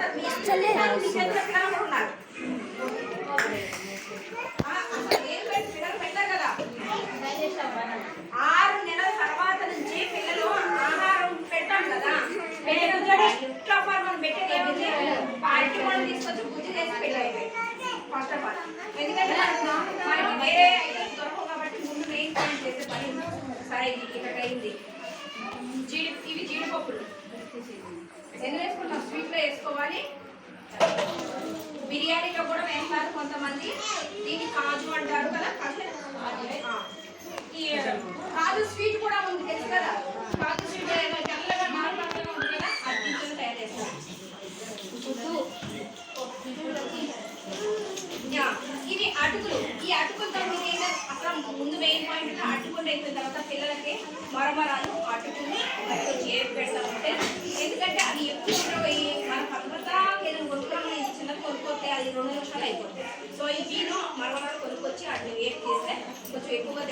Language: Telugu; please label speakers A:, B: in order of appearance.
A: 6 నెలల తర్వాత నుంచి పిల్లలు ఆహారం పెడతాం కదా, మనం పెట్టేది పార్టీ మనం తీసుకొచ్చి బుద్ధి చేసి పెట్టాలి ఫస్ట్ ఆఫ్ ఆల్. ఎందుకంటే మనకి వేరే ఐటమ్స్ దొరకవు కాబట్టి ముందు మెయిన్ పాయింట్ చేసే పని. సరే ఇక్కడ అయింది. ఇవి జీడిపప్పులు ఎన్ని వేసుకుంటాం? స్వీట్లో వేసుకోవాలి, బిర్యానీలో కూడా వేస్తారు కొంతమంది. దీన్ని కాజు అంటారు కదా, ఈ కాజు స్వీట్ కూడా ఉంది తెలుసు కదా. కాజు స్వీట్ తెల్లగా నార్మల్గా ఉంది కదా, అది దీంట్లో తయారు చేస్తారు. ఇవి అటుకులు. ఈ అటుకులతో మీరు అసలు ముందు మెయిన్ పాయింట్ అటుకులు అయిపోయిన తర్వాత పిల్లలకి మరమరాలు అటుకుని చేసి పెడతామంటే, ఎందుకంటే అది ఎక్కువ మనకు అంతా ఏదైనా కొనుక్కోమని చిన్నది కొనుక్కోతే అది 2 నిమిషాలు అయిపోతుంది. సో ఈ వీను మరమరాలు కొనుక్కొచ్చి అటు వేట్ చేస్తే కొంచెం ఎక్కువగా